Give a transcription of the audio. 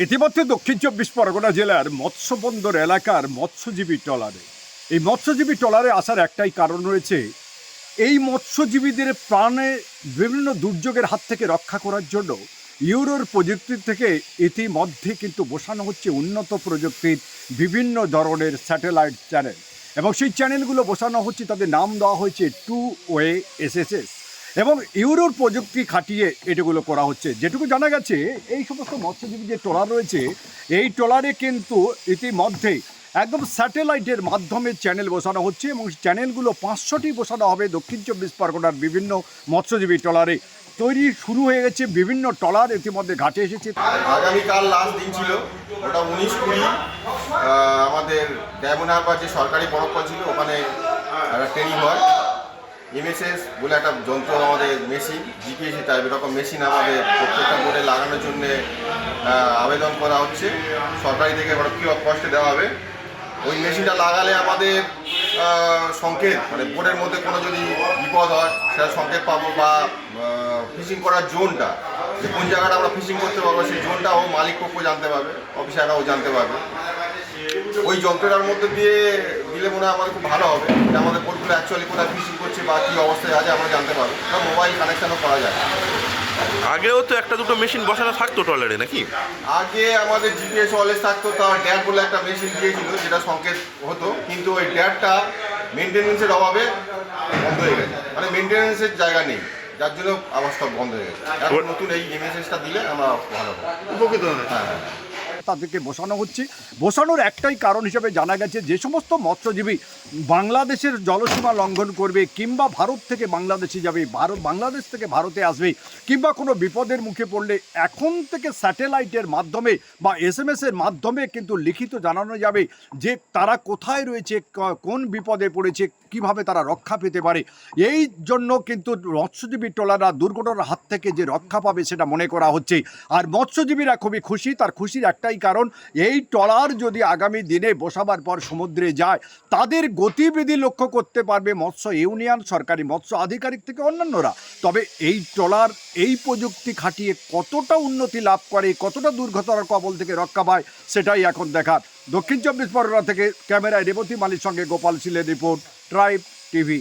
ইতিমধ্যে দক্ষিণ চব্বিশ পরগনা জেলার মৎস্যবন্দর এলাকার মৎস্যজীবী ট্রলারে এই মৎস্যজীবী ট্রলারে আসার একটাই কারণ রয়েছে। এই মৎস্যজীবীদের প্রাণে বিভিন্ন দুর্যোগের হাত থেকে রক্ষা করার জন্য ইউরোর প্রযুক্তি থেকে ইতিমধ্যে কিন্তু বসানো হচ্ছে উন্নত প্রযুক্তির বিভিন্ন ধরনের স্যাটেলাইট চ্যানেল, এবং সেই চ্যানেলগুলো বসানো হচ্ছে, তাদের নাম দেওয়া হয়েছে 2-ওয়ে SSS, এবং ইউরোর প্রযুক্তি খাটিয়ে এটাগুলো করা হচ্ছে। যেটুকু জানা গেছে, এই সমস্ত মৎস্যজীবী যে ট্রলার রয়েছে, এই ট্রলারে কিন্তু ইতিমধ্যেই একদম স্যাটেলাইটের মাধ্যমে চ্যানেল বসানো হচ্ছে, এবং চ্যানেলগুলো 500টি বসানো হবে দক্ষিণ চব্বিশ পরগনার বিভিন্ন মৎস্যজীবী ট্রলারে। তৈরি শুরু হয়ে গেছে, বিভিন্ন ট্রলার ইতিমধ্যে ঘাটে এসেছে। আগামীকাল লাস্ট দিন ছিল, ওটা 19-20 আমাদের ডায়মন্ড হারবার যে সরকারি বরফ ছিল ওখানে একটা ট্রেনিং হয়। MSS বলে একটা যন্ত্র, আমাদের মেশিন জিপিএসি টাইপ এরকম মেশিন আমাদের প্রত্যেকটা বোর্ডে লাগানোর জন্য আবেদন করা হচ্ছে। সরকারি থেকে ফ্রি অফ কস্টে দেওয়া হবে। ওই মেশিনটা লাগালে আমাদের সংকেত, মানে বোর্ডের মধ্যে কোনো যদি বিপদ হয় সেটা সংকেত পাবো, বা ফিশিং করার জোনটা, যে কোন জায়গাটা আমরা ফিশিং করতে পারবো সেই জোনটা ও মালিক পক্ষ জানতে পারবে, অফিসাররাও জানতে পারবে। ওই যন্ত্রটার মধ্যে দিয়ে দিলে মনে হয় আমাদের খুব ভালো হবে, যে আমাদের বোটগুলো অ্যাকচুয়ালি কোথায় ফিশিং করছে বা কী অবস্থায় আছে আমরা জানতে পারবো। এটা মোবাইল কানেকশানও করা যায়। আগেও তো একটা দুটো মেশিন বসানো থাকতো ট্রলারে নাকি? আগে আমাদের জিপিএস ওয়ালেস থাকতো, তার ড্যাট বলে একটা মেশিন দিয়েছিল যেটা সংকেত হতো, কিন্তু ওই ড্যাটটা মেনটেন্যান্সের অভাবে বন্ধ হয়ে গেছে, মানে মেনটেন্যান্সের জায়গা নেই, যার জন্য আবার সব বন্ধ হয়ে গেছে। এখন নতুন এই MSSটা দিলে আমরা ভালো উপকৃত হবে। হ্যাঁ, তাদেরকে বসানো হচ্ছে। বসানোর একটাই কারণ হিসেবে জানা গেছে, যে সমস্ত মৎস্যজীবী বাংলাদেশের জলসীমা লঙ্ঘন করবে, কিংবা ভারত থেকে বাংলাদেশে যাবে, বাংলাদেশ থেকে ভারতে আসবে, কিংবা কোনো বিপদের মুখে পড়লে এখন থেকে স্যাটেলাইটের মাধ্যমে বা SMS-এর মাধ্যমে কিন্তু লিখিত জানানো যাবে যে তারা কোথায় রয়েছে, কোন বিপদে পড়েছে, কিভাবে তারা রক্ষা পেতে পারে। এই জন্য কিন্তু মৎস্যজীবী ট্রলাররা দুর্ঘটনার হাত থেকে যে রক্ষা পাবে সেটা মনে করা হচ্ছে। আর মৎস্যজীবীরা খুবই খুশি। তার খুশির একটাই কারণ, এই ট্রলার যদি আগামী দিনে বসাবার পর সমুদ্রে যায়, তাদের গতিবিধি লক্ষ্য করতে পারবে মৎস্য ইউনিয়ন, সরকারি মৎস্য আধিকারিক থেকে অন্যান্যরা। তবে এই ট্রলার এই প্রযুক্তি খাটিয়ে কতটা উন্নতি লাভ করে, কতটা দুর্ঘটনার কবল থেকে রক্ষা পায়, সেটাই এখন দেখার। দক্ষিণ চব্বিশ পরগনা থেকে ক্যামেরায় রেবতী মালির সঙ্গে গোপাল শীলের রিপোর্ট, ট্রাইব টিভি।